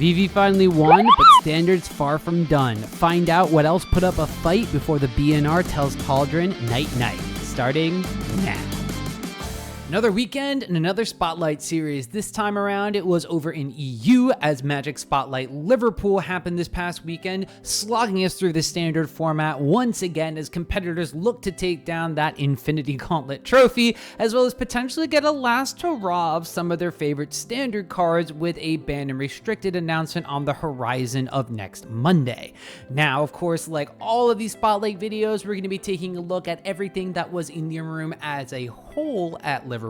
Vivi finally won, but Standard's far from done. Find out what else put up a fight before the BNR tells Cauldron night-night. Starting now. Another weekend and another Spotlight series. This time around, it was over in EU as Magic Spotlight Liverpool happened this past weekend, slogging us through the standard format once again as competitors look to take down that Infinity Gauntlet trophy, as well as potentially get a last hurrah of some of their favorite standard cards with a banned and restricted announcement on the horizon of next Monday. Now, of course, like all of these Spotlight videos, we're going to be taking a look at everything that was in the room as a whole at Liverpool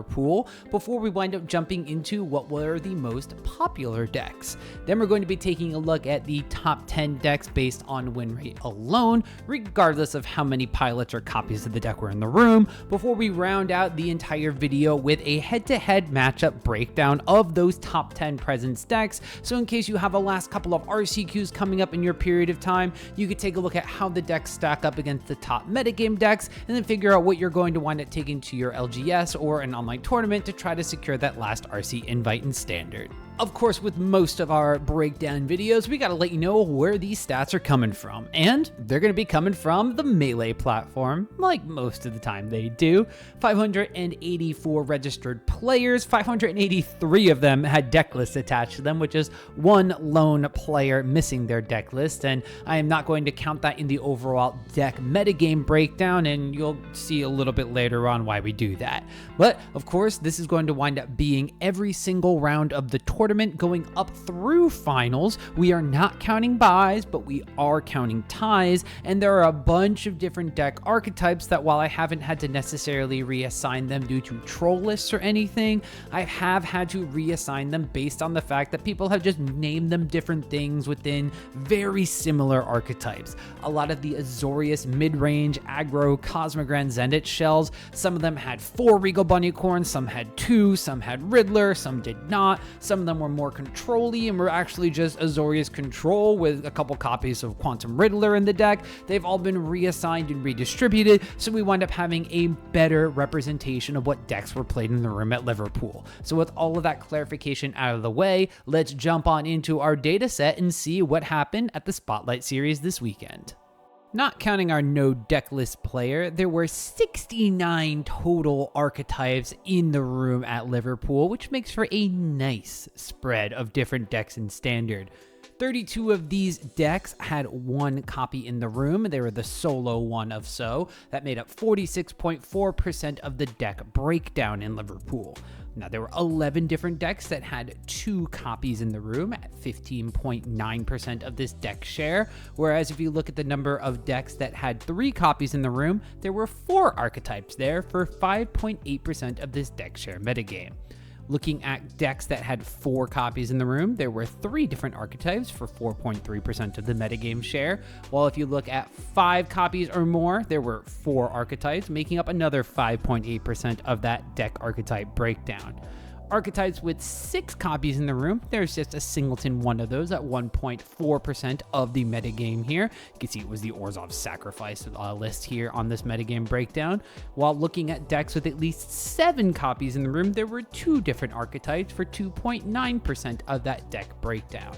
before we wind up jumping into what were the most popular decks. Then we're going to be taking a look at the top 10 decks based on win rate alone, regardless of how many pilots or copies of the deck were in the room, before we round out the entire video with a head-to-head matchup breakdown of those top 10 presence decks. So in case you have a last couple of RCQs coming up in your period of time, you could take a look at how the decks stack up against the top metagame decks and then figure out what you're going to wind up taking to your LGS or an online tournament to try to secure that last RC invite in Standard. Of course, with most of our breakdown videos, we gotta let you know where these stats are coming from, and they're gonna be coming from the Melee platform, like most of the time they do. 584 registered players, 583 of them had deck lists attached to them, which is one lone player missing their deck list, and I am not going to count that in the overall deck metagame breakdown, and you'll see a little bit later on why we do that. But, of course, this is going to wind up being every single round of the tournament going up through finals. We are not counting buys, but we are counting ties, and there are a bunch of different deck archetypes that while I haven't had to necessarily reassign them due to troll lists or anything, I have had to reassign them based on the fact that people have just named them different things within very similar archetypes. A lot of the Azorius mid-range aggro Cosmogran Zenit shells, some of them had 4 Regal Bunnycorns, some had 2, some had Riddler, some did not, some of them were more control-y and were actually just Azorius control with a couple copies of Quantum Riddler in the deck. They've all been reassigned and redistributed, so we wind up having a better representation of what decks were played in the room at Liverpool. So with all of that clarification out of the way, let's jump on into our data set and see what happened at the Spotlight Series this weekend. Not counting our no deck list player, there were 69 total archetypes in the room at Liverpool, which makes for a nice spread of different decks in Standard. 32 of these decks had one copy in the room. They were the solo one of so. That made up 46.4% of the deck breakdown in Liverpool. Now, there were 11 different decks that had 2 copies in the room at 15.9% of this deck share, whereas if you look at the number of decks that had 3 copies in the room, there were 4 archetypes there for 5.8% of this deck share metagame. Looking at decks that had 4 copies in the room, there were 3 different archetypes for 4.3% of the metagame share, while if you look at 5 copies or more, there were 4 archetypes, making up another 5.8% of that deck archetype breakdown. Archetypes with 6 copies in the room, there's just a singleton one of those at 1.4% of the metagame here. You can see it was the Orzhov Sacrifice list here on this metagame breakdown. While looking at decks with at least 7 copies in the room, there were 2 different archetypes for 2.9% of that deck breakdown.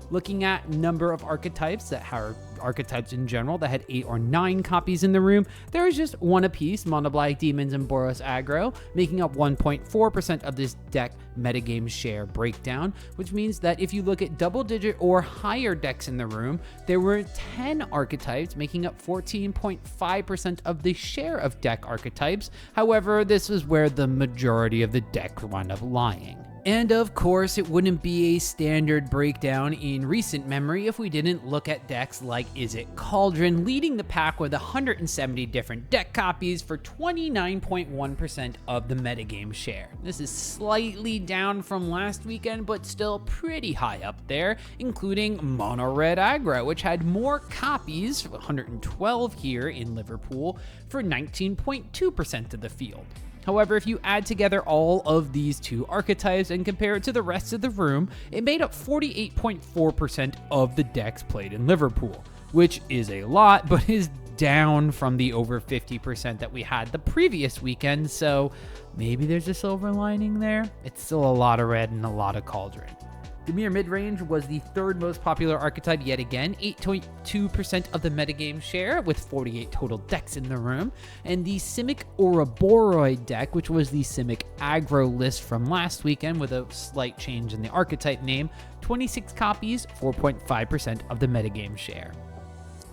Looking at number of archetypes that are archetypes in general that had 8 or 9 copies in the room, there was just one apiece, Mono Black Demons and Boros Aggro, making up 1.4% of this deck metagame share breakdown, which means that if you look at double-digit or higher decks in the room, there were 10 archetypes making up 14.5% of the share of deck archetypes. However, this is where the majority of the deck wound up lying. And of course, it wouldn't be a standard breakdown in recent memory if we didn't look at decks like Izzet Cauldron, leading the pack with 170 different deck copies for 29.1% of the metagame share. This is slightly down from last weekend, but still pretty high up there, including Mono Red Aggro, which had more copies, 112 here in Liverpool, for 19.2% of the field. However, if you add together all of these 2 archetypes and compare it to the rest of the room, it made up 48.4% of the decks played in Liverpool, which is a lot, but is down from the over 50% that we had the previous weekend, so maybe there's a silver lining there. It's still a lot of red and a lot of Cauldron. Dimir Midrange was the third most popular archetype yet again, 8.2% of the metagame share with 48 total decks in the room. And the Simic Ouroboroid deck, which was the Simic Aggro list from last weekend with a slight change in the archetype name, 26 copies, 4.5% of the metagame share.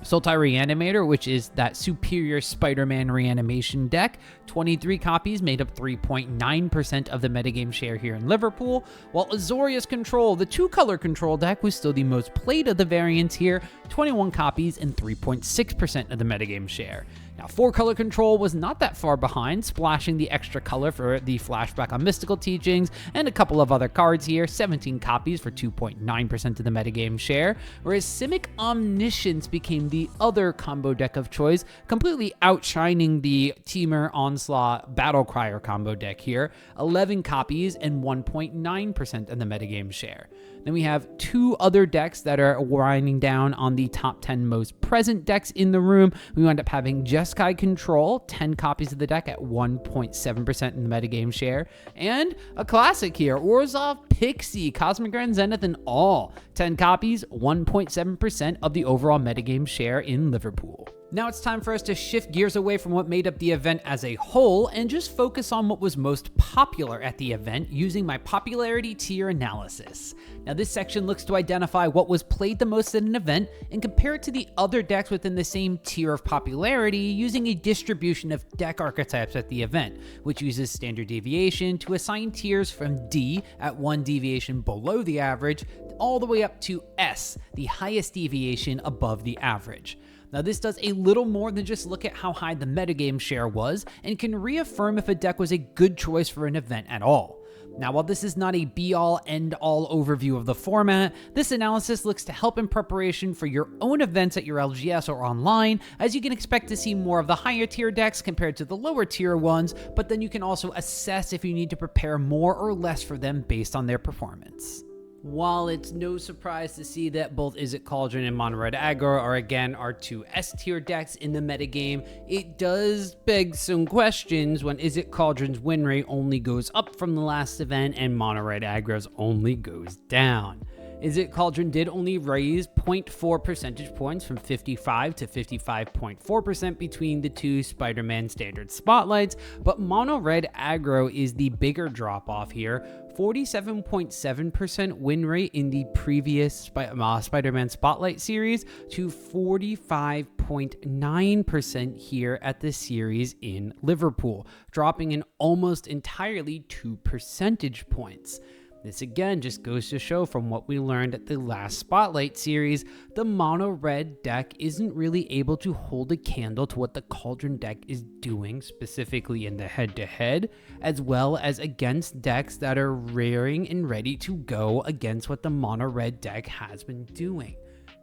Sultai Reanimator, which is that superior Spider-Man reanimation deck, 23 copies made up 3.9% of the metagame share here in Liverpool, while Azorius Control, the two-color control deck, was still the most played of the variants here, 21 copies and 3.6% of the metagame share. Now, 4-color control was not that far behind, splashing the extra color for the flashback on mystical teachings and a couple of other cards here, 17 copies for 2.9% of the metagame share, whereas Simic Omniscience became the other combo deck of choice, completely outshining the Temur Onslaught Battlecrier combo deck here, 11 copies and 1.9% of the metagame share. Then we have two other decks that are winding down on the top 10 most present decks in the room. We wind up having Jeskai Control, 10 copies of the deck at 1.7% in the metagame share. And a classic here, Orzhov Pixie, Cosmic Grand Zenith and all, 10 copies, 1.7% of the overall metagame share in Liverpool. Now it's time for us to shift gears away from what made up the event as a whole and just focus on what was most popular at the event using my popularity tier analysis. Now this section looks to identify what was played the most at an event and compare it to the other decks within the same tier of popularity using a distribution of deck archetypes at the event, which uses standard deviation to assign tiers from D at 1 deviation below the average all the way up to S, the highest deviation above the average. Now this does a little more than just look at how high the metagame share was and can reaffirm if a deck was a good choice for an event at all. Now while this is not a be-all end-all overview of the format, this analysis looks to help in preparation for your own events at your LGS or online, as you can expect to see more of the higher tier decks compared to the lower tier ones, but then you can also assess if you need to prepare more or less for them based on their performance. While it's no surprise to see that both Izzet Cauldron and Mono Red Aggro are again our two S-tier decks in the metagame, it does beg some questions when Izzet Cauldron's win rate only goes up from the last event and Mono Red Aggro's only goes down. Izzet Cauldron did only raise 0.4 percentage points from 55 to 55.4% between the two Spider-Man Standard Spotlights, but Mono Red Aggro is the bigger drop-off here, 47.7% win rate in the previous Spider-Man Spotlight series to 45.9% here at the series in Liverpool, dropping in almost entirely 2 percentage points. This again just goes to show from what we learned at the last Spotlight series, the mono red deck isn't really able to hold a candle to what the Cauldron deck is doing, specifically in the head-to-head, as well as against decks that are rearing and ready to go against what the mono red deck has been doing.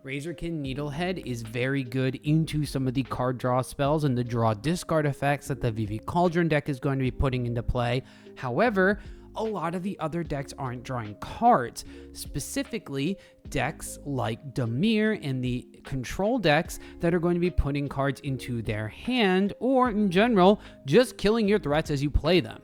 Razorkin Needlehead is very good into some of the card draw spells and the draw discard effects that the Vivi Cauldron deck is going to be putting into play. However, a lot of the other decks aren't drawing cards, specifically decks like Dimir and the control decks that are going to be putting cards into their hand, or in general, just killing your threats as you play them.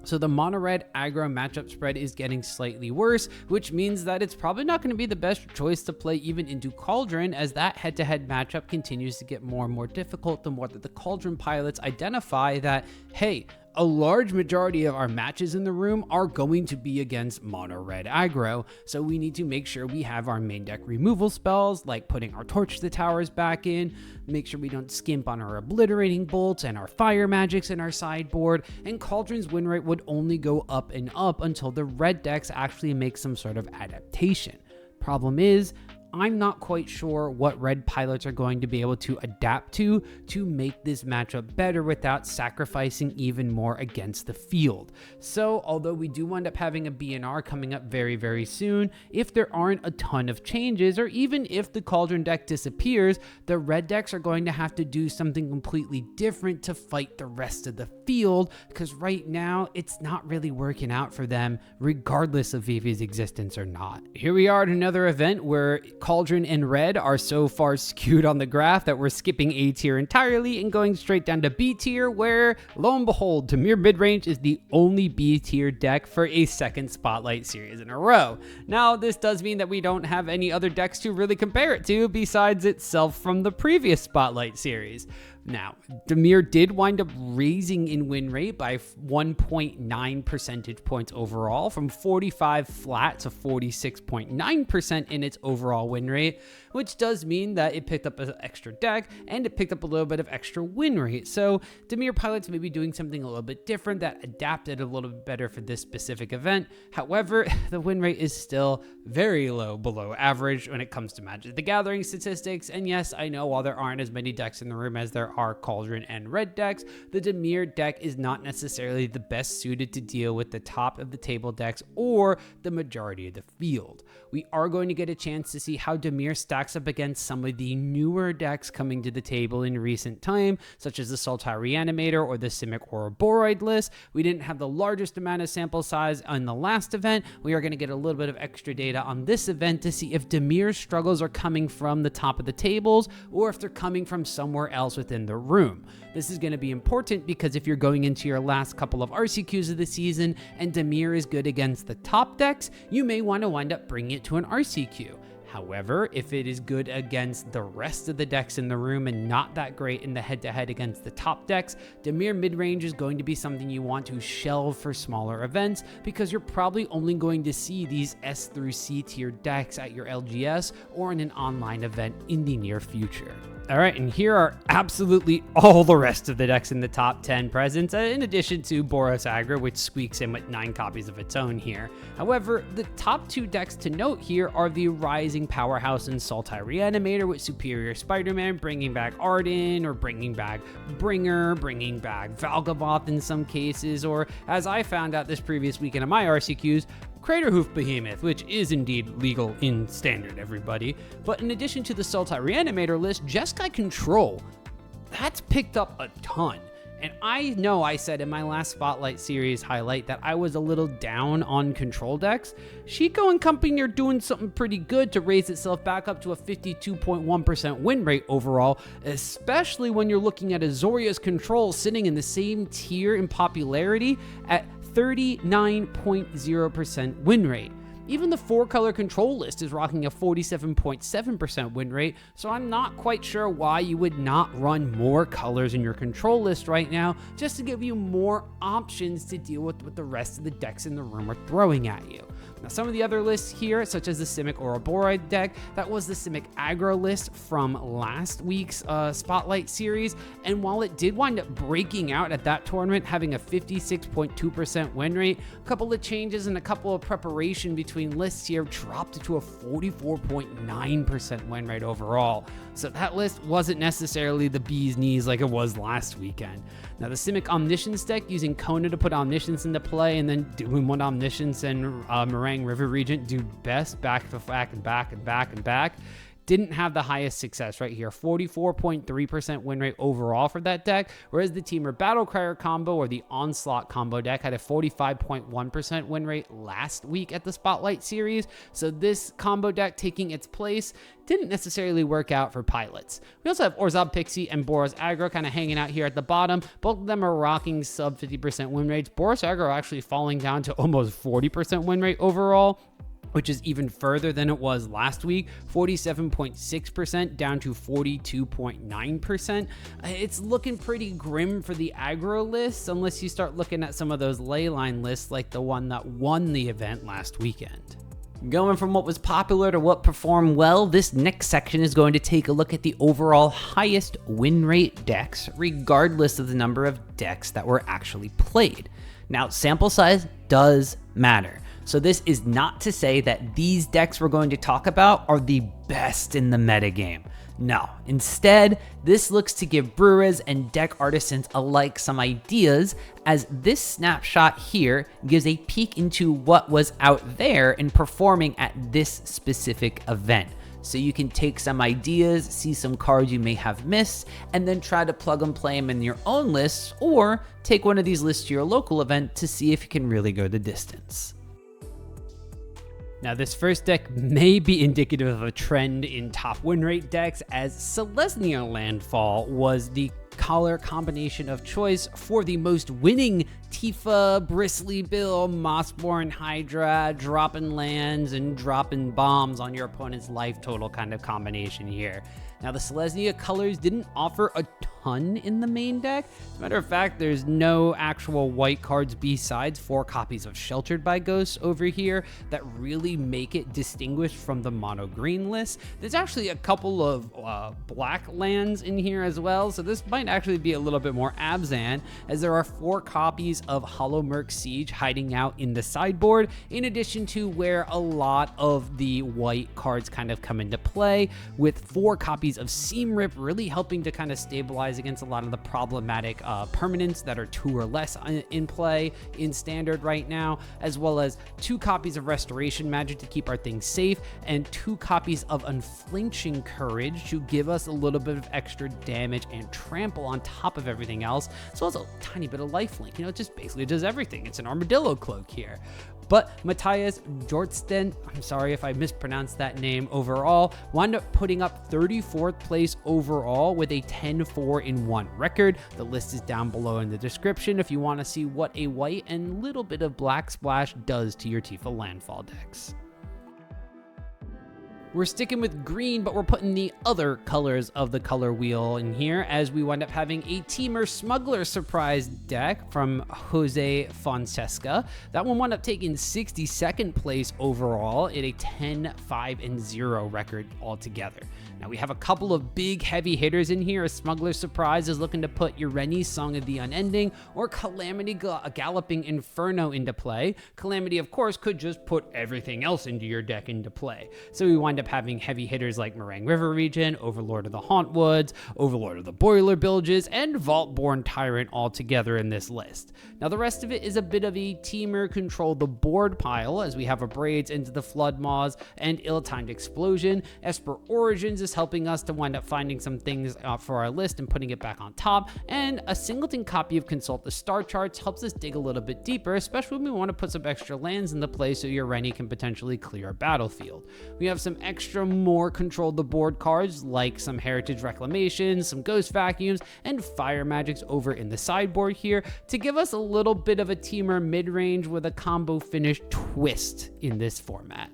So the mono red aggro matchup spread is getting slightly worse, which means that it's probably not going to be the best choice to play even into Cauldron, as that head-to-head matchup continues to get more and more difficult the more that the Cauldron pilots identify that, hey, a large majority of our matches in the room are going to be against mono red aggro, so we need to make sure we have our main deck removal spells, like putting our Torch to the Towers back in, make sure we don't skimp on our Obliterating Bolts and our Fire Magics in our sideboard, and Cauldron's win rate would only go up and up until the red decks actually make some sort of adaptation. Problem is, I'm not quite sure what red pilots are going to be able to adapt to make this matchup better without sacrificing even more against the field. So although we do wind up having a BNR coming up very, very soon, if there aren't a ton of changes, or even if the Cauldron deck disappears, the red decks are going to have to do something completely different to fight the rest of the field, because right now it's not really working out for them regardless of Vivi's existence or not. Here we are at another event where Cauldron and Red are so far skewed on the graph that we're skipping A tier entirely and going straight down to B tier, where, lo and behold, Dimir Midrange is the only B tier deck for a second Spotlight Series in a row. Now, this does mean that we don't have any other decks to really compare it to besides itself from the previous Spotlight Series. Now, Dimir did wind up raising in win rate by 1.9 percentage points overall, from 45 flat to 46.9% in its overall win rate, which does mean that it picked up an extra deck and it picked up a little bit of extra win rate. So Dimir pilots may be doing something a little bit different that adapted a little bit better for this specific event. However, the win rate is still very low below average when it comes to Magic the Gathering statistics. And yes, I know while there aren't as many decks in the room as there are Cauldron and Red decks, the Dimir deck is not necessarily the best suited to deal with the top of the table decks or the majority of the field. We are going to get a chance to see how Dimir stacks up against some of the newer decks coming to the table in recent time, such as the Sultai Reanimator or the Simic Ouroboroid list. We didn't have the largest amount of sample size on the last event. We are going to get a little bit of extra data on this event to see if Dimir's struggles are coming from the top of the tables or if they're coming from somewhere else within the room. This is going to be important because if you're going into your last couple of RCQs of the season and Dimir is good against the top decks, you may want to wind up bringing it to an RCQ. However, if it is good against the rest of the decks in the room and not that great in the head-to-head against the top decks, Dimir Midrange is going to be something you want to shelve for smaller events because you're probably only going to see these S through C tier decks at your LGS or in an online event in the near future. All right, and here are absolutely all the rest of the decks in the top 10 presents, in addition to Boros Aggro, which squeaks in with 9 copies of its own here. However, the top 2 decks to note here are the Rising Powerhouse and Sultai Reanimator with Superior Spider-Man, bringing back Arden, or bringing back Bringer, bringing back Valgavoth in some cases, or as I found out this previous weekend of my RCQs, Craterhoof Behemoth, which is indeed legal in Standard, everybody. But in addition to the Sultai Reanimator list, Jeskai Control, that's picked up a ton. And I know I said in my last Spotlight Series highlight that I was a little down on control decks. Shiko and company are doing something pretty good to raise itself back up to a 52.1% win rate overall, especially when you're looking at Azorius Control sitting in the same tier in popularity at 39.0% win rate. Even the 4-color control list is rocking a 47.7% win rate, so I'm not quite sure why you would not run more colors in your control list right now, just to give you more options to deal with what the rest of the decks in the room are throwing at you. Now, some of the other lists here, such as the Simic Ouroboroid deck, that was the Simic Aggro list from last week's Spotlight Series, and while it did wind up breaking out at that tournament, having a 56.2% win rate, a couple of changes and a couple of preparation between lists here dropped it to a 44.9% win rate overall. So that list wasn't necessarily the bee's knees like it was last weekend. Now, the Simic Omniscience deck, using Kona to put Omniscience into play and then doing what Omniscience and Meringue River Regent do best, back to back and back and back and back, didn't have the highest success right here. 44.3% win rate overall for that deck, whereas the Temur Battlecrier combo or the Onslaught combo deck had a 45.1% win rate last week at the Spotlight Series. So this combo deck taking its place didn't necessarily work out for pilots. We also have Orzhov Pixie and Boros Aggro kind of hanging out here at the bottom. Both of them are rocking sub 50% win rates. Boros Aggro actually falling down to almost 40% win rate overall, which is even further than it was last week, 47.6% down to 42.9%. It's looking pretty grim for the aggro lists, unless you start looking at some of those leyline lists like the one that won the event last weekend. Going from what was popular to what performed well, this next section is going to take a look at the overall highest win rate decks, regardless of the number of decks that were actually played. Now, sample size does matter. So this is not to say that these decks we're going to talk about are the best in the metagame. No, instead, this looks to give brewers and deck artisans alike some ideas, as this snapshot here gives a peek into what was out there and performing at this specific event. So you can take some ideas, see some cards you may have missed, and then try to plug and play them in your own lists, or take one of these lists to your local event to see if you can really go the distance. Now, this first deck may be indicative of a trend in top win rate decks, as Selesnya Landfall was the color combination of choice for the most winning Tifa, Bristly Bill, Mossborn Hydra, dropping lands and dropping bombs on your opponent's life total kind of combination here. Now, the Selesnya colors didn't offer a ton in the main deck. As a matter of fact, there's no actual white cards besides 4 copies of Sheltered by Ghosts over here that really make it distinguished from the mono green list. There's actually a couple of black lands in here as well, so this might actually be a little bit more Abzan, as there are 4 copies of Hollow Merc Siege hiding out in the sideboard, in addition to where a lot of the white cards kind of come into play, with 4 copies of Seam Rip really helping to kind of stabilize against a lot of the problematic permanents that are 2 or less in play in Standard right now, as well as 2 copies of Restoration Magic to keep our things safe, and 2 copies of Unflinching Courage to give us a little bit of extra damage and trample on top of everything else, as well as a tiny bit of lifelink. You know, it just basically does everything. It's an armadillo cloak here. But Mattias Jorstedt, I'm sorry if I mispronounced that name, overall wound up putting up 34th place overall with a 10-4-1 record. The list is down below in the description if you want to see what a white and little bit of black splash does to your Tifa Landfall decks. We're sticking with green, but we're putting the other colors of the color wheel in here, as we wind up having a Temur Smuggler surprise deck from Jose Fonseca. That one wound up taking 62nd place overall at a 10-5-0 record altogether. Now, we have a couple of big heavy hitters in here. A Smuggler Surprise is looking to put Ureni's Song of the Unending or Calamity Galloping Inferno into play. Calamity, of course, could just put everything else into your deck into play. So we wind up having heavy hitters like Meringue River Region, Overlord of the Hauntwoods, Overlord of the Boiler Bilges, and Vaultborn Tyrant all together in this list. Now, the rest of it is a bit of a Temur control the board pile, as we have Abrades into the Flood Maws and Ill-Timed Explosion. Esper Origins is helping us to wind up finding some things for our list and putting it back on top, and a singleton copy of Consult the Star Charts helps us dig a little bit deeper, especially when we want to put some extra lands into play so your Rennie can potentially clear a battlefield. We have some extra more control the board cards like some Heritage Reclamations, some Ghost Vacuums, and Fire Magics over in the sideboard here to give us a little bit of a Temur mid-range with a combo finish twist in this format.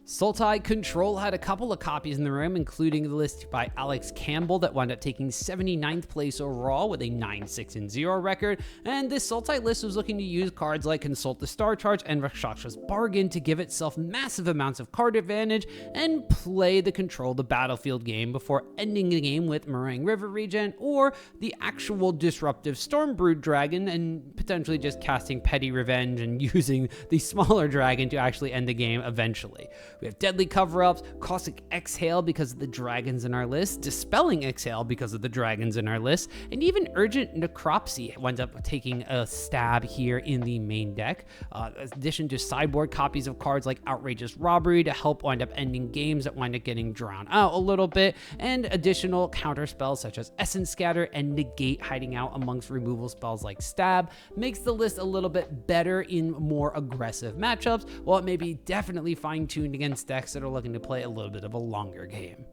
Sultai Control had a couple of copies in the room, including the list by Alex Campbell that wound up taking 79th place overall with a 9-6-0 record, and this Sultai list was looking to use cards like Consult the Star Charge and Rakshasa's Bargain to give itself massive amounts of card advantage and play the Control the Battlefield game before ending the game with Meringue River Regen or the actual Disruptive Stormbrood Dragon, and potentially just casting Petty Revenge and using the smaller dragon to actually end the game eventually. We have Deadly Cover-Ups, Caustic Exhale because of the dragons in our list, Dispelling Exhale because of the dragons in our list, and even Urgent Necropsy winds up taking a stab here in the main deck. In addition to sideboard copies of cards like Outrageous Robbery to help wind up ending games that wind up getting drowned out a little bit, and additional counter spells such as Essence Scatter and Negate hiding out amongst removal spells like Stab, makes the list a little bit better in more aggressive matchups, while it may be definitely fine-tuned against decks that are looking to play a little bit of a longer game.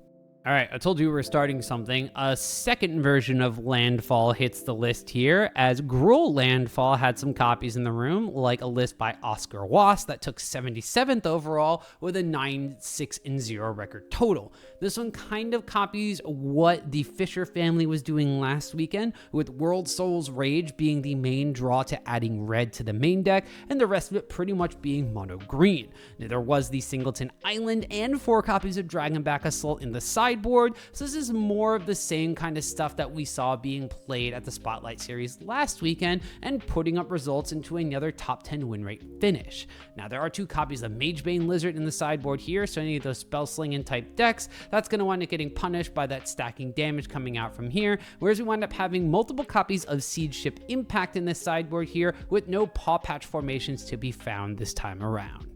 All right, I told you we were starting something. A second version of Landfall hits the list here, as Gruul Landfall had some copies in the room, like a list by Oscar Wass that took 77th overall with a 9-6-0 record total. This one kind of copies what the Fisher family was doing last weekend, with World Souls Rage being the main draw to adding red to the main deck, and the rest of it pretty much being mono green. Now, there was the Singleton Island and 4 copies of Dragonback Assault in the sideboard, so this is more of the same kind of stuff that we saw being played at the Spotlight Series last weekend and putting up results into another top 10 win rate finish. Now, there are 2 copies of Magebane Lizard in the sideboard here, so any of those spell slinging type decks, that's going to wind up getting punished by that stacking damage coming out from here, whereas we wind up having multiple copies of Siege Ship Impact in this sideboard here with no Paw Patch formations to be found this time around.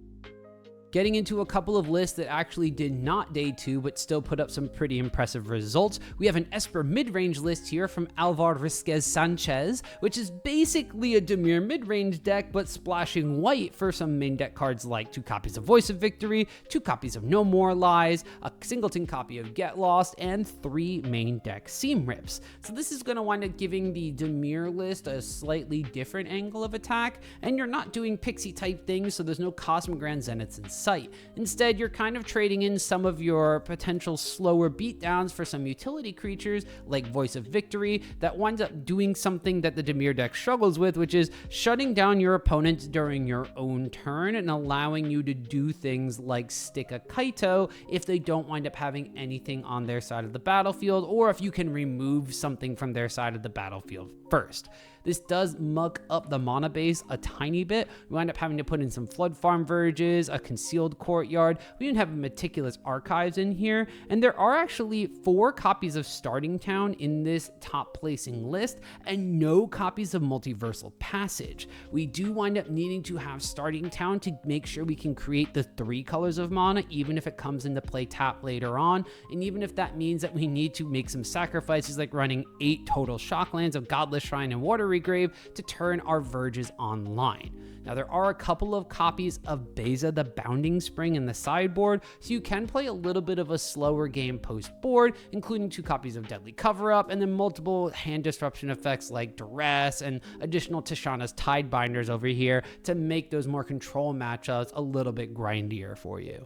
Getting into a couple of lists that actually did not day 2 but still put up some pretty impressive results, we have an Esper mid-range list here from Alvar, Risquez, Sanchez, which is basically a Dimir mid-range deck but splashing white for some main deck cards like 2 copies of Voice of Victory, 2 copies of No More Lies, a singleton copy of Get Lost, and 3 main deck Seam Rips. So this is going to wind up giving the Dimir list a slightly different angle of attack, and you're not doing pixie type things, so there's no Cosmic Grand Zeniths in sight. Instead, you're kind of trading in some of your potential slower beatdowns for some utility creatures like Voice of Victory that winds up doing something that the Dimir deck struggles with, which is shutting down your opponents during your own turn and allowing you to do things like stick a Kaito if they don't wind up having anything on their side of the battlefield, or if you can remove something from their side of the battlefield first. This does muck up the mana base a tiny bit. We wind up having to put in some Flood Farm Verges, a Concealed Courtyard. We even have Meticulous Archives in here, and there are actually 4 copies of Starting Town in this top placing list, and no copies of Multiversal Passage. We do wind up needing to have Starting Town to make sure we can create the 3 colors of mana, even if it comes into play tap later on, and even if that means that we need to make some sacrifices like running 8 total Shocklands of Godless Shrine and Water Regrave to turn our Verges online. Now there are a couple of copies of Beza the Bounding Spring in the sideboard, so you can play a little bit of a slower game post board, including 2 copies of Deadly Cover-Up and then multiple hand disruption effects like Duress and additional Tishana's Tidebinders over here to make those more control matchups a little bit grindier for you.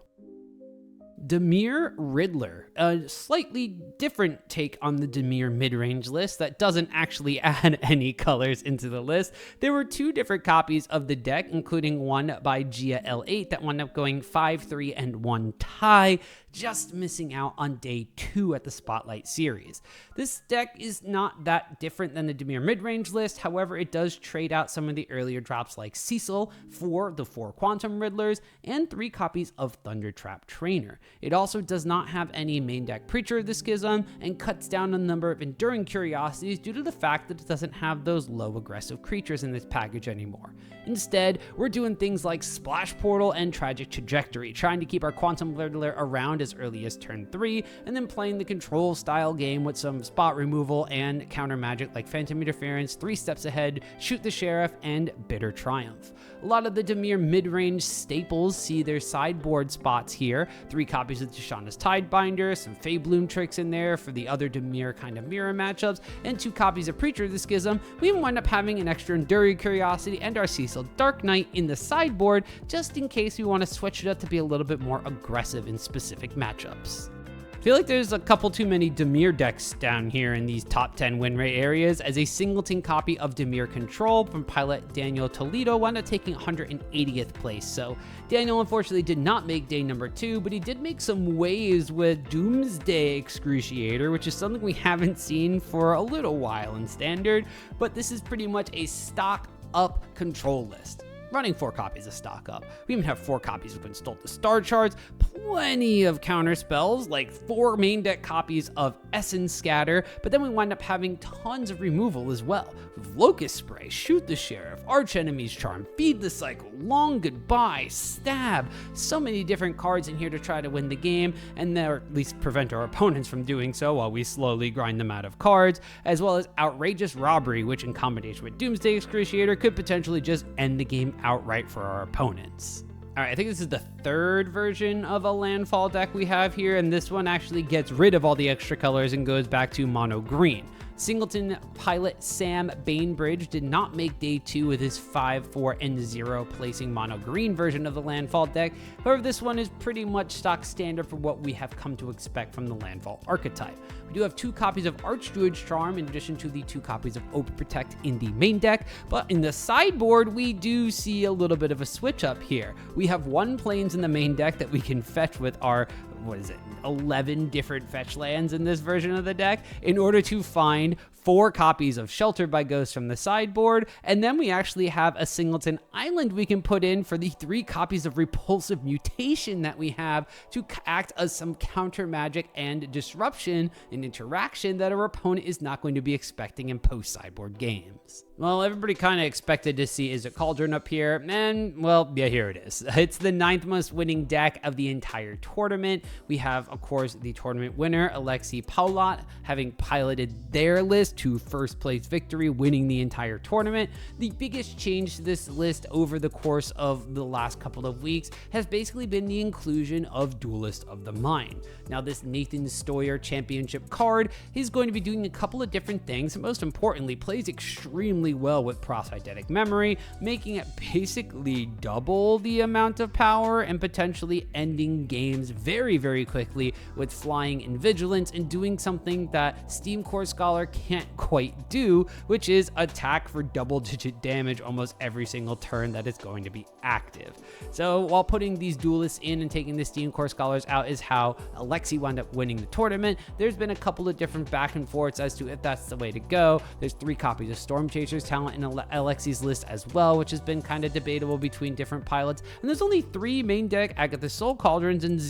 Dimir Riddler, a slightly different take on the Dimir mid-range list that doesn't actually add any colors into the list. There were 2 different copies of the deck, including one by Gia L8 that wound up going 5-3 and 1 tie, just missing out on day 2 at the Spotlight Series. This deck is not that different than the Dimir mid-range list, however it does trade out some of the earlier drops like Cecil for the 4 Quantum Riddlers and 3 copies of Thundertrap Trainer. It also does not have any main deck Preacher of the Schism and cuts down the number of Enduring Curiosities due to the fact that it doesn't have those low aggressive creatures in this package anymore. Instead, we're doing things like Splash Portal and Tragic Trajectory, trying to keep our Quantum Riddler around as early as turn 3, and then playing the control style game with some spot removal and counter magic like Phantom Interference, 3 Steps Ahead, Shoot the Sheriff, and Bitter Triumph. A lot of the Dimir mid-range staples see their sideboard spots here. 3 copies of Tishana's Tidebinder, some Fey-Bloom tricks in there for the other Dimir kind of mirror matchups, and 2 copies of Preacher of the Schism. We even wind up having an extra Enduring Curiosity and our Cecil Dark Knight in the sideboard, just in case we want to switch it up to be a little bit more aggressive in specific matchups. I feel like there's a couple too many Dimir decks down here in these top 10 win rate areas, as a singleton copy of Dimir Control from pilot Daniel Toledo wound up taking 180th place. So Daniel unfortunately did not make day number 2, but he did make some waves with Doomsday Excruciator, which is something we haven't seen for a little while in Standard, but this is pretty much a stock up control list. Running 4 copies of stock up. We even have 4 copies of Installed the Star Charts, plenty of counter spells, like 4 main deck copies of Essence Scatter, but then we wind up having tons of removal as well. With Locust Spray, Shoot the Sheriff, Arch Enemy's Charm, Feed the Cycle, Long Goodbye, Stab. So many different cards in here to try to win the game, and or at least prevent our opponents from doing so while we slowly grind them out of cards, as well as Outrageous Robbery, which in combination with Doomsday Excruciator could potentially just end the game outright for our opponents. Alright, I think this is the 3rd version of a Landfall deck we have here, and this one actually gets rid of all the extra colors and goes back to mono green. Singleton pilot Sam Bainbridge did not make day 2 with his 5-4 and 0 placing mono green version of the Landfall deck. However, this one is pretty much stock standard for what we have come to expect from the Landfall archetype. We do have 2 copies of Archdruid's Charm in addition to the 2 copies of Overprotect in the main deck, but in the sideboard we do see a little bit of a switch up here. We have 1 Plains in the main deck that we can fetch with our what is it, 11 different fetch lands in this version of the deck in order to find 4 copies of Shelter by Ghost from the sideboard, and then we actually have a Singleton Island we can put in for the 3 copies of Repulsive Mutation that we have to act as some counter magic and disruption and interaction that our opponent is not going to be expecting in post-sideboard games. Well, everybody kind of expected to see Izzet Cauldron up here, and, well, yeah, here it is. It's the 9th most winning deck of the entire tournament. We have, of course, the tournament winner, Alexey Paulot, having piloted their list to first place victory, winning the entire tournament. The biggest change to this list over the course of the last couple of weeks has basically been the inclusion of Duelist of the Mind. Now, this Nathan Stoyer championship card is going to be doing a couple of different things, and most importantly, plays extremely well with Proseidetic Memory, making it basically double the amount of power and potentially ending games very, very quickly with Flying and Vigilance, and doing something that Steam Core Scholar can't quite do, which is attack for double-digit damage almost every single turn that it's going to be active. So while putting these duelists in and taking the Steam Core Scholars out is how Alexey wound up winning the tournament, there's been a couple of different back and forths as to if that's the way to go. There's 3 copies of Storm Chasers talent in Alexey's list as well, which has been kind of debatable between different pilots. And there's only 3 main deck Agatha Soul Cauldrons and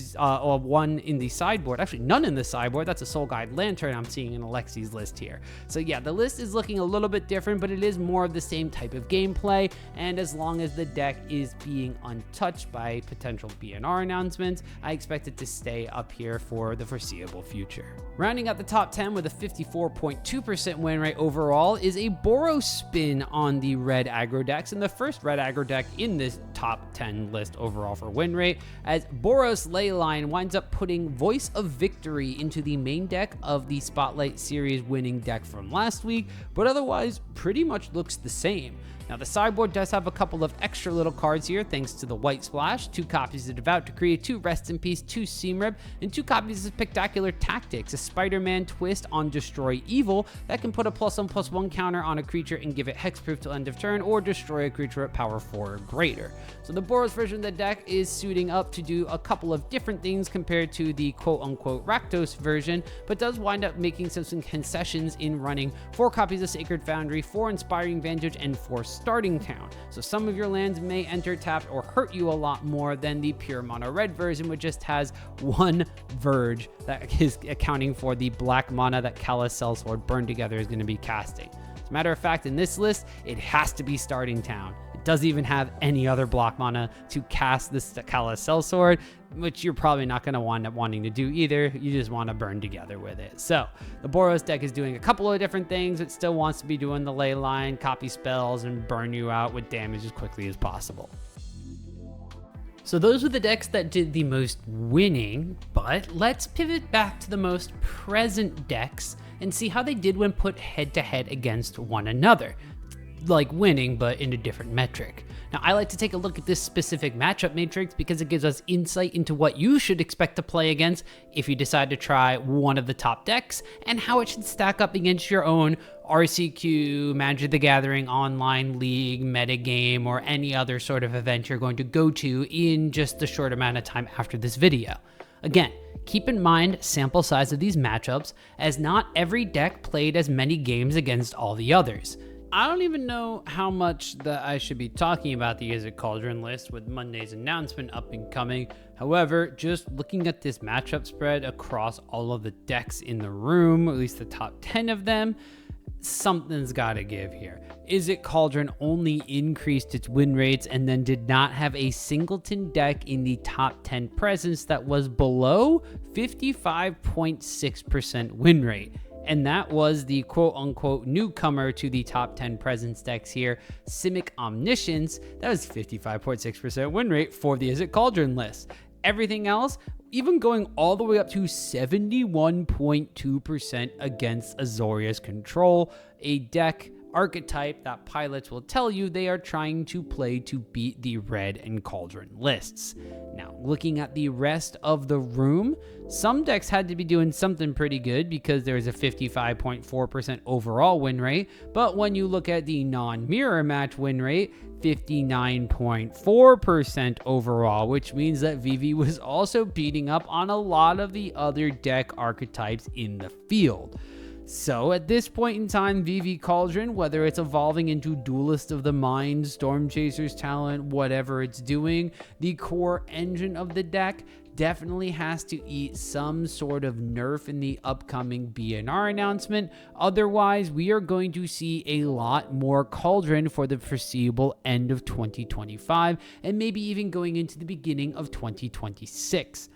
1 in the sideboard. Actually, none in the sideboard. That's a Soul Guide Lantern I'm seeing in Alexey's list here. So yeah, the list is looking a little bit different, but it is more of the same type of gameplay. And as long as the deck is being untouched by potential BNR announcements, I expect it to stay up here for the foreseeable future. Rounding out the top 10 with a 54.2% win rate overall is a Boros spin on the red aggro decks, and the first red aggro deck in this top 10 list overall for win rate, as Boros Leyline winds up putting Voice of Victory into the main deck of the Spotlight Series winning deck from last week, but otherwise pretty much looks the same. Now, the sideboard does have a couple of extra little cards here thanks to the White Splash, 2 copies of Devout Decree, 2 Rest in Peace, 2 Seamrib, and 2 copies of Spectacular Tactics, a Spider-Man twist on Destroy Evil that can put a +1/+1 counter on a creature and give it hexproof till end of turn, or destroy a creature at power 4 or greater. So the Boros version of the deck is suiting up to do a couple of different things compared to the quote-unquote Rakdos version, but does wind up making some concessions in running 4 copies of Sacred Foundry, 4 Inspiring Vantage, and 4 Starting Town. So some of your lands may enter tapped or hurt you a lot more than the pure mono red version, which just has 1 Verge that is accounting for the black mana that Callous Sellsword Burn Together is going to be casting. As a matter of fact, in this list, it has to be Starting Town. It doesn't even have any other block mana to cast this Callous Sellsword, which you're probably not going to wind up wanting to do either. You just want to burn together with it. So the Boros deck is doing a couple of different things. It still wants to be doing the ley line, copy spells, and burn you out with damage as quickly as possible. So those were the decks that did the most winning, but let's pivot back to the most present decks and see how they did when put head to head against one another. Like winning, but in a different metric. Now, I like to take a look at this specific matchup matrix because it gives us insight into what you should expect to play against if you decide to try one of the top decks, and how it should stack up against your own RCQ, Magic the Gathering online league, metagame, or any other sort of event you're going to go to in just a short amount of time after this video. Again, keep in mind sample size of these matchups, as not every deck played as many games against all the others. I don't even know how much that I should be talking about the Izzet Cauldron list with Monday's announcement up and coming. However, just looking at this matchup spread across all of the decks in the room, at least the top 10 of them, something's got to give here. Izzet Cauldron only increased its win rates and then did not have a singleton deck in the top 10 presence that was below 55.6% win rate. And that was the quote-unquote newcomer to the top 10 presence decks here, Simic Omniscience. That was 55.6% win rate for the Izzet Cauldron list. Everything else, even going all the way up to 71.2% against Azorius Control, a deck archetype that pilots will tell you they are trying to play to beat the red and Cauldron lists. Now, looking at the rest of the room, some decks had to be doing something pretty good because there's a 55.4% overall win rate, but when you look at the non-mirror match win rate, 59.4% overall, which means that Vivi was also beating up on a lot of the other deck archetypes in the field. So at this point in time, Vivi Cauldron, whether it's evolving into Duelist of the Mind, Storm Chaser's talent, whatever it's doing, the core engine of the deck definitely has to eat some sort of nerf in the upcoming BNR announcement. Otherwise, we are going to see a lot more Cauldron for the foreseeable end of 2025 and maybe even going into the beginning of 2026.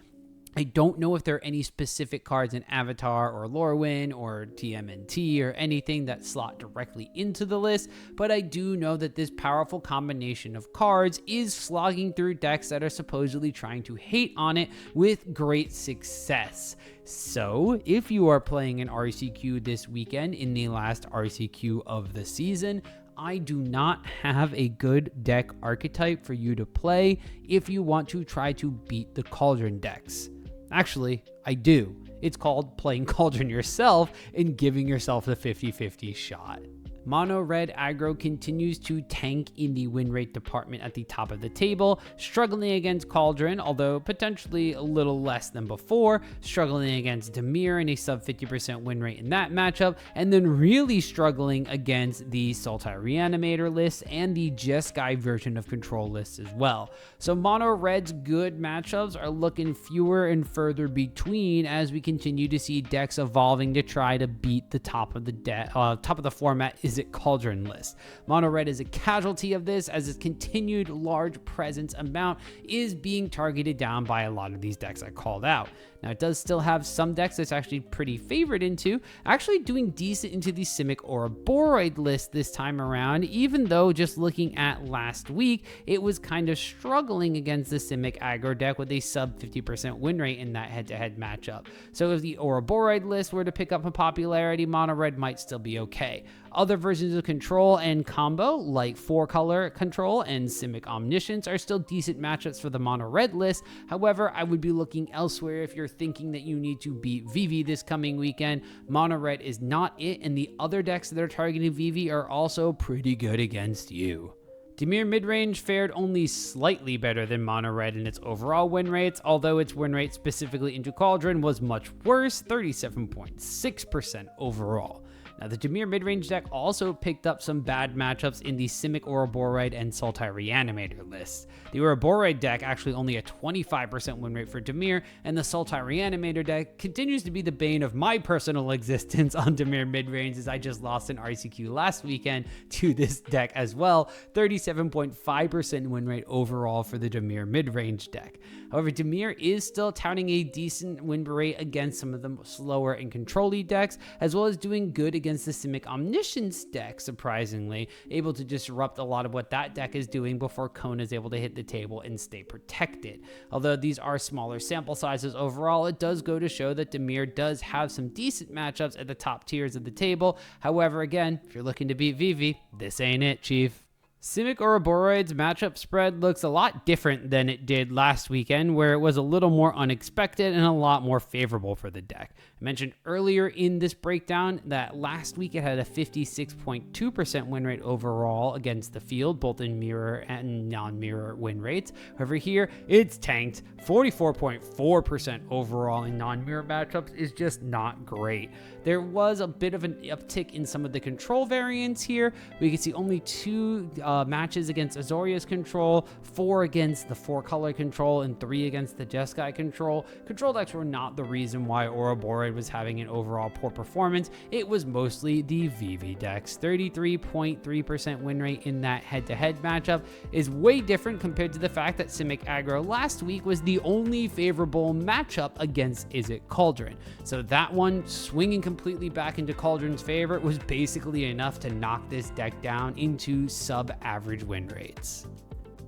I don't know if there are any specific cards in Avatar or Lorwyn or TMNT or anything that slot directly into the list, but I do know that this powerful combination of cards is slogging through decks that are supposedly trying to hate on it with great success. So, if you are playing an RCQ this weekend in the last RCQ of the season, I do not have a good deck archetype for you to play if you want to try to beat the Cauldron decks. Actually, I do. It's called playing Cauldron yourself and giving yourself the 50-50 shot. Mono red aggro continues to tank in the win rate department at the top of the table, struggling against Cauldron, although potentially a little less than before, struggling against Dimir in a sub 50% win rate in that matchup, and then really struggling against the Sultai Reanimator list and the Jeskai version of control lists as well. So Mono red's good matchups are looking fewer and further between as we continue to see decks evolving to try to beat the top of the format Izzet Cauldron list. Mono red is a casualty of this as its continued large presence amount is being targeted down by a lot of these decks I called out. Now, it does still have some decks that's actually pretty favored into, actually doing decent into the Simic Ouroboroid list this time around, even though just looking at last week, it was kind of struggling against the Simic aggro deck with a sub 50% win rate in that head-to-head matchup. So if the Ouroboroid list were to pick up in popularity, Mono red might still be okay. Other versions of control and combo, like 4-color control and Simic Omniscience, are still decent matchups for the Mono red list. However, I would be looking elsewhere if you're thinking that you need to beat Vivi this coming weekend. Mono red is not it, and the other decks that are targeting Vivi are also pretty good against you. Dimir Midrange fared only slightly better than Mono red in its overall win rates, although its win rate specifically into Cauldron was much worse, 37.6% overall. Now, the Dimir midrange deck also picked up some bad matchups in the Simic Ouroboroid and Sultai Reanimator lists. The Ouroboroid deck actually only a 25% win rate for Dimir, and the Sultai Reanimator deck continues to be the bane of my personal existence on Dimir midrange, as I just lost an RCQ last weekend to this deck as well. 37.5% win rate overall for the Dimir midrange deck. However, Dimir is still touting a decent win rate against some of the slower and control-y decks, as well as doing good against the Simic Omniscience deck, surprisingly, able to disrupt a lot of what that deck is doing before Kona is able to hit the table and stay protected. Although these are smaller sample sizes overall, it does go to show that Dimir does have some decent matchups at the top tiers of the table. However, again, if you're looking to beat Vivi, this ain't it, Chief. Simic Ouroboroid's matchup spread looks a lot different than it did last weekend, where it was a little more unexpected and a lot more favorable for the deck. I mentioned earlier in this breakdown that last week it had a 56.2% win rate overall against the field, both in mirror and non-mirror win rates. However, here it's tanked. 44.4% overall in non-mirror matchups is just not great. There was a bit of an uptick in some of the control variants here. We can see only 2 matches against Azorius control, 4 against the 4-color control, and 3 against the Jeskai control. Control decks were not the reason why Ouroboroid was having an overall poor performance. It was mostly the Vivi decks. 33.3% win rate in that head-to-head matchup is way different compared to the fact that Simic aggro last week was the only favorable matchup against Izzet Cauldron. So that one swinging completely back into Cauldron's favor was basically enough to knock this deck down into sub-average win rates.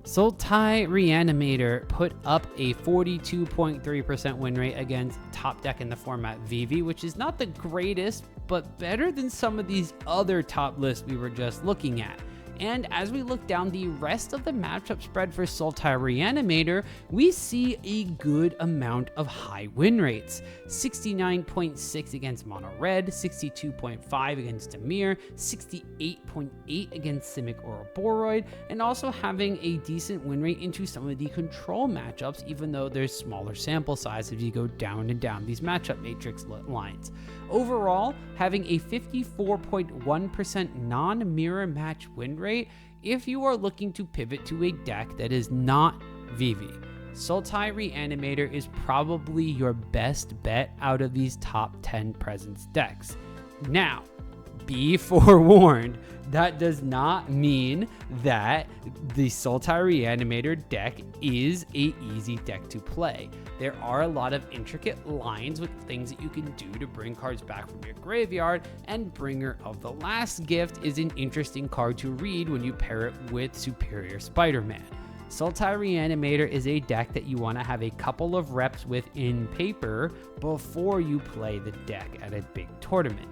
Sultai Reanimator put up a 42.3% win rate against top deck in the format Vivi, which is not the greatest, but better than some of these other top lists we were just looking at. And as we look down the rest of the matchup spread for Sultai Reanimator, we see a good amount of high win rates. 69.6 against Mono Red, 62.5 against Dimir, 68.8 against Simic Ouroboroid, and also having a decent win rate into some of the control matchups, even though there's smaller sample size as you go down and down these matchup matrix lines. Overall, having a 54.1% non-mirror match win rate if you are looking to pivot to a deck that is not Vivi. Sultai Reanimator is probably your best bet out of these top 10 presence decks. Now, be forewarned, that does not mean that the Sultai Reanimator deck is an easy deck to play. There are a lot of intricate lines with things that you can do to bring cards back from your graveyard, and Bringer of the Last Gift is an interesting card to read when you pair it with Superior Spider-Man. Sultai Reanimator is a deck that you want to have a couple of reps with in paper before you play the deck at a big tournament.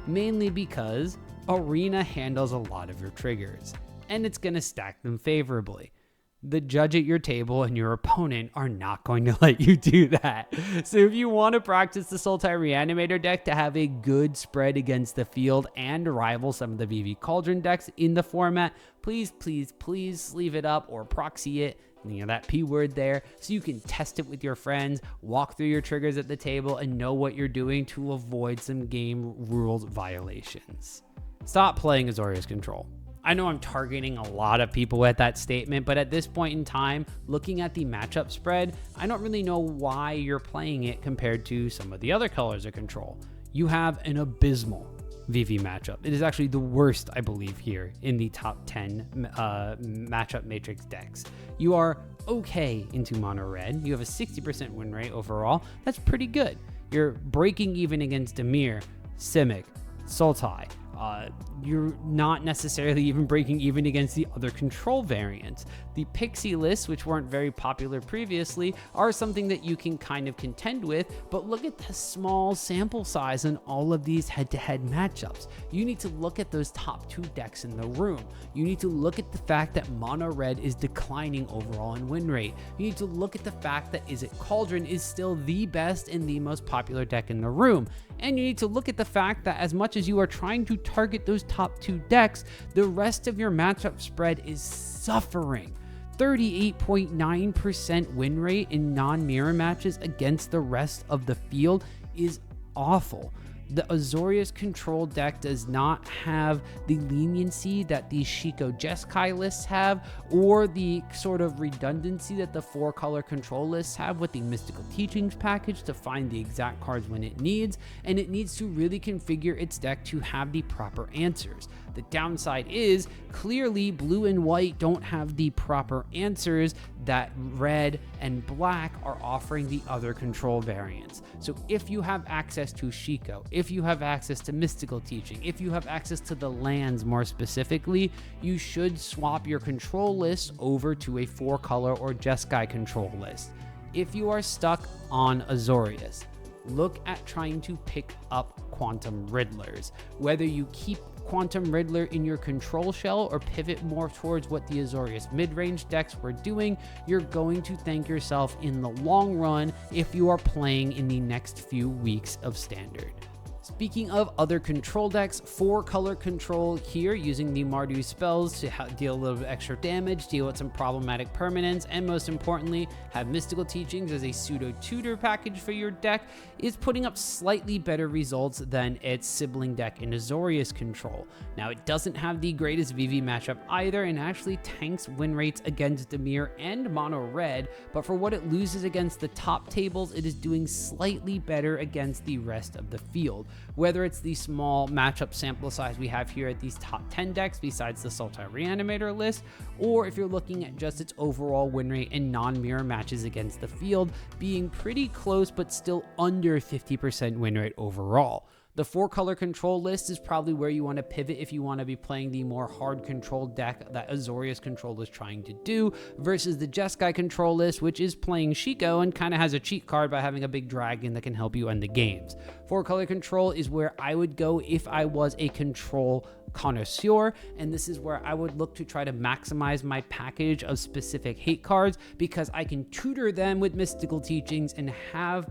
Mainly because Arena handles a lot of your triggers, and it's going to stack them favorably. The judge at your table and your opponent are not going to let you do that. So if you want to practice the Sultai Reanimator deck to have a good spread against the field and rival some of the Vivi Cauldron decks in the format, please sleeve it up or proxy it, that P word there, so you can test it with your friends, walk through your triggers at the table, and know what you're doing to avoid some game rules violations. Stop playing Azorius Control. I know I'm targeting a lot of people with that statement, but at this point in time, looking at the matchup spread, I don't really know why you're playing it compared to some of the other colors of Control. You have an abysmal Vivi matchup. It is actually the worst, I believe, here in the top 10 matchup matrix decks. You are okay into Mono Red. You have a 60% win rate overall. That's pretty good. You're breaking even against Dimir, Simic, Sultai. You're not necessarily even breaking even against the other control variants. The Pixie lists, which weren't very popular previously, are something that you can kind of contend with, but look at the small sample size in all of these head-to-head matchups. You need to look at those top two decks in the room. You need to look at the fact that Mono Red is declining overall in win rate. You need to look at the fact that Izzet Cauldron is still the best and the most popular deck in the room. And you need to look at the fact that as much as you are trying to target those top two decks, the rest of your matchup spread is suffering. 38.9% win rate in non-mirror matches against the rest of the field is awful. The Azorius Control deck does not have the leniency that the Shiko Jeskai lists have, or the sort of redundancy that the 4-color control lists have with the Mystical Teachings package to find the exact cards when it needs, and it needs to really configure its deck to have the proper answers. The downside is, clearly blue and white don't have the proper answers that red and black are offering the other control variants. So if you have access to Shiko, if you have access to Mystical Teaching, if you have access to the lands more specifically, you should swap your control list over to a 4-color or Jeskai control list. If you are stuck on Azorius, look at trying to pick up Quantum Riddlers. Whether you keep Quantum Riddler in your control shell or pivot more towards what the Azorius mid-range decks were doing, you're going to thank yourself in the long run if you are playing in the next few weeks of Standard. Speaking of other control decks, 4-color control here using the Mardu spells to deal a little bit extra damage, deal with some problematic permanents, and most importantly, have Mystical Teachings as a pseudo-tutor package for your deck, is putting up slightly better results than its sibling deck in Azorius Control. Now, it doesn't have the greatest Vivi matchup either, and actually tanks win rates against Dimir and Mono Red, but for what it loses against the top tables, it is doing slightly better against the rest of the field. Whether it's the small matchup sample size we have here at these top 10 decks besides the Sultai Reanimator list, or if you're looking at just its overall win rate in non-mirror matches against the field being pretty close but still under 50% win rate overall. The 4-color control list is probably where you want to pivot if you want to be playing the more hard control deck that Azorius control is trying to do, versus the Jeskai control list, which is playing Shiko and kind of has a cheat card by having a big dragon that can help you end the games. 4-color control is where I would go if I was a control connoisseur, and this is where I would look to try to maximize my package of specific hate cards, because I can tutor them with mystical teachings and have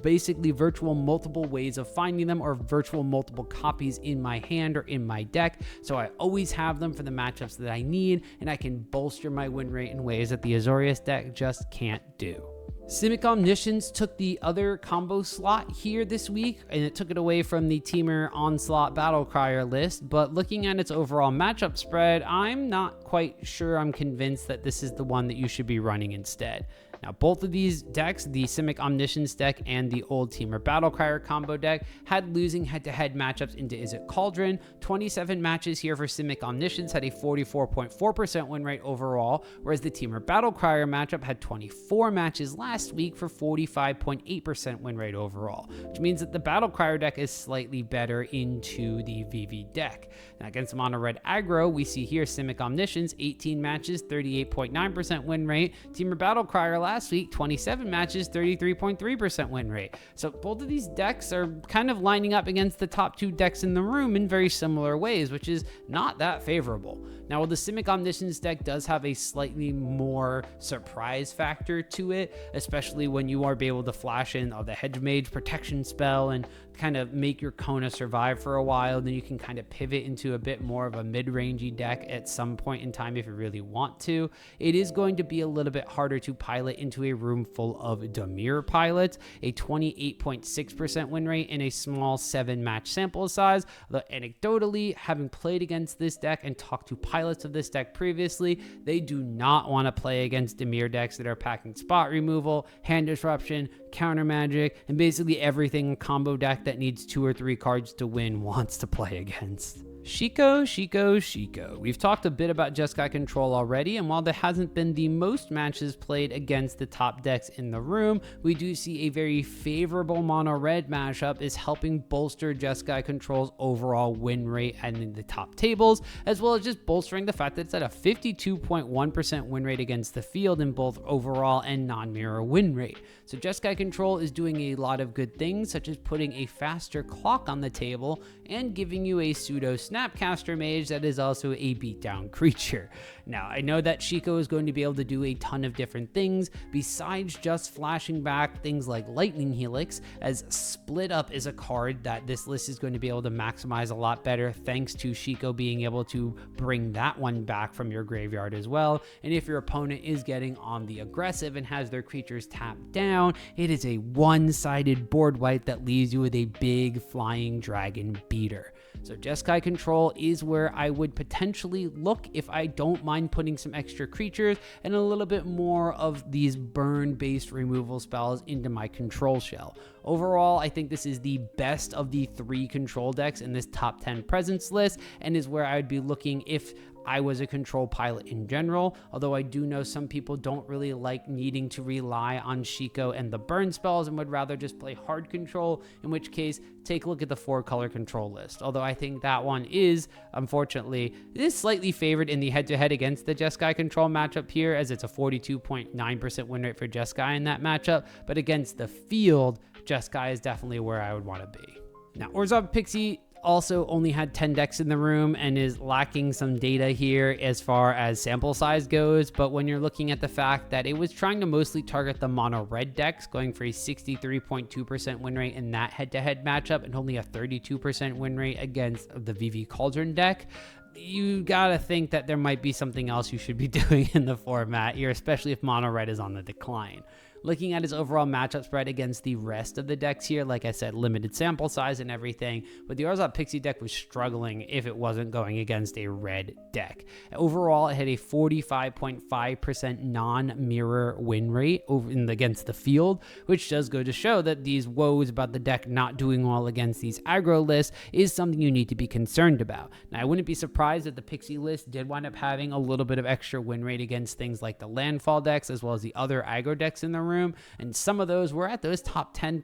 basically virtual multiple ways of finding them, or virtual multiple copies in my hand or in my deck, so I always have them for the matchups that I need, and I can bolster my win rate in ways that the Azorius deck just can't do. Simic Omniscience took the other combo slot here this week, and it took it away from the Temur Onslaught Battlecrier list, but looking at its overall matchup spread, I'm not quite sure I'm convinced that this is the one that you should be running instead. Now, both of these decks, the Simic Omniscience deck and the old Temur Battlecrier combo deck, had losing head-to-head matchups into Izzet Cauldron. 27 matches here for Simic Omniscience had a 44.4% win rate overall, whereas the Temur Battlecrier matchup had 24 matches last week for 45.8% win rate overall, which means that the Battlecrier deck is slightly better into the Vivi deck. Now, against Mono Red Aggro, we see here Simic Omniscience, 18 matches, 38.9% win rate. Temur Battlecrier last week, 27 matches, 33.3% win rate. So both of these decks are kind of lining up against the top 2 decks in the room in very similar ways, which is not that favorable. Now, while the Simic Omniscience deck does have a slightly more surprise factor to it, especially when you are able to flash in the Hedge Mage protection spell and kind of make your Kona survive for a while, then you can kind of pivot into a bit more of a mid-rangey deck at some point in time if you really want to. It is going to be a little bit harder to pilot into a room full of Dimir pilots, a 28.6% win rate in a small 7-match sample size. Though anecdotally, having played against this deck and talked to pilots of this deck previously, they do not want to play against Dimir decks that are packing spot removal, hand disruption, counter magic, and basically everything combo deck that needs 2 or 3 cards to win wants to play against. Shiko. We've talked a bit about Jeskai control already, and while there hasn't been the most matches played against the top decks in the room, we do see a very favorable mono red mashup is helping bolster Jeskai control's overall win rate and in the top tables, as well as just bolstering the fact that it's at a 52.1% win rate against the field in both overall and non-mirror win rate. So Jeskai control is doing a lot of good things, such as putting a faster clock on the table and giving you a pseudo Snapcaster Mage that is also a beatdown creature. Now, I know that Shiko is going to be able to do a ton of different things besides just flashing back things like Lightning Helix, as Split Up is a card that this list is going to be able to maximize a lot better thanks to Shiko being able to bring that one back from your graveyard as well. And if your opponent is getting on the aggressive and has their creatures tapped down, it is a one-sided board wipe that leaves you with a big flying dragon beater. So Jeskai control is where I would potentially look if I don't mind putting some extra creatures and a little bit more of these burn-based removal spells into my control shell. Overall, I think this is the best of the 3 control decks in this top 10 presence list, and is where I would be looking if I was a control pilot in general, although I do know some people don't really like needing to rely on Shiko and the burn spells and would rather just play hard control, in which case take a look at the 4-color control list. Although I think that one is, unfortunately, slightly favored in the head-to-head against the Jeskai control matchup here, as it's a 42.9% win rate for Jeskai in that matchup, but against the field, Jeskai is definitely where I would want to be. Now, Orzhov Pixie also only had 10 decks in the room and is lacking some data here as far as sample size goes, but when you're looking at the fact that it was trying to mostly target the mono red decks, going for a 63.2% win rate in that head-to-head matchup and only a 32% win rate against the Vivi Cauldron deck, you gotta think that there might be something else you should be doing in the format here, especially if mono red is on the decline. Looking at his overall matchup spread against the rest of the decks here, like I said, limited sample size and everything, but the Orzhov Pixie deck was struggling if it wasn't going against a red deck. Overall, it had a 45.5% non-mirror win rate against the field, which does go to show that these woes about the deck not doing well against these aggro lists is something you need to be concerned about. Now, I wouldn't be surprised that the Pixie list did wind up having a little bit of extra win rate against things like the Landfall decks, as well as the other aggro decks in the room, and some of those were at those top 10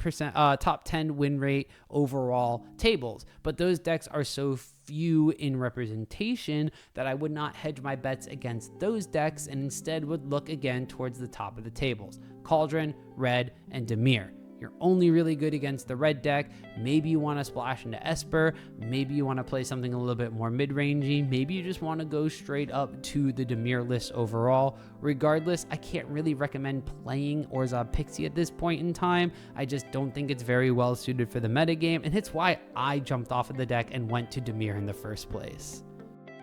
win rate overall tables. But those decks are so few in representation that I would not hedge my bets against those decks and instead would look again towards the top of the tables. Cauldron, Red, and Dimir. You're only really good against the red deck. Maybe you want to splash into Esper. Maybe you want to play something a little bit more mid-rangey. Maybe you just want to go straight up to the Dimir list overall. Regardless, I can't really recommend playing Orzhov Pixie at this point in time. I just don't think it's very well suited for the metagame, and it's why I jumped off of the deck and went to Dimir in the first place.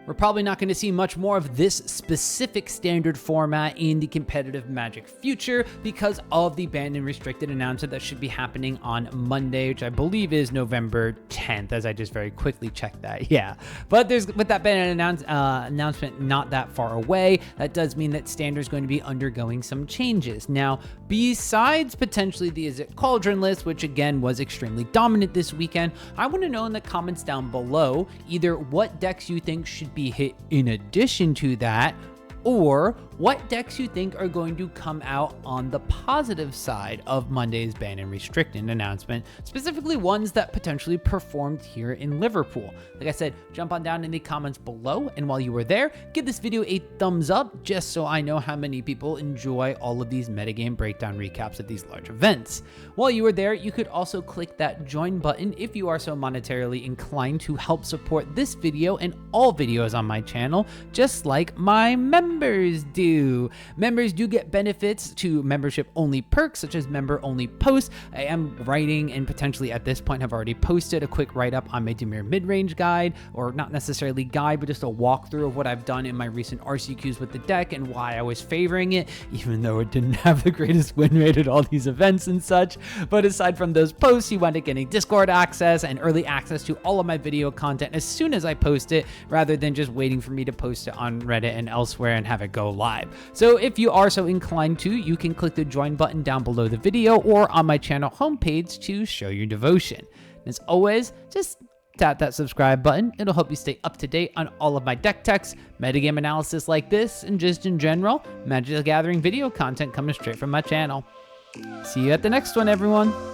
We're probably not going to see much more of this specific standard format in the competitive Magic future because of the banned and restricted announcement that should be happening on Monday, which I believe is November 10th, as I just very quickly checked that. Yeah, but with that banned announcement not that far away, that does mean that standard is going to be undergoing some changes. Now, besides potentially the Izzet Cauldron list, which again was extremely dominant this weekend, I want to know in the comments down below either what decks you think should be hit in addition to that, or what decks you think are going to come out on the positive side of Monday's ban and restricted announcement, specifically ones that potentially performed here in Liverpool. Like I said, jump on down in the comments below, and while you are there, give this video a thumbs up just so I know how many people enjoy all of these metagame breakdown recaps at these large events. While you are there, you could also click that join button if you are so monetarily inclined to help support this video and all videos on my channel, just like my members do. Members do get benefits to membership-only perks, such as member-only posts. I am writing and potentially at this point have already posted a quick write-up on my Dimir mid-range guide, or not necessarily guide, but just a walkthrough of what I've done in my recent RCQs with the deck and why I was favoring it, even though it didn't have the greatest win rate at all these events and such. But aside from those posts, you wind up getting Discord access and early access to all of my video content as soon as I post it, rather than just waiting for me to post it on Reddit and elsewhere and have it go live. So if you are so inclined to, you can click the join button down below the video or on my channel homepage to show your devotion. And as always, just tap that subscribe button. It'll help you stay up to date on all of my deck techs, metagame analysis like this, and just in general, Magic the Gathering video content coming straight from my channel. See you at the next one, everyone.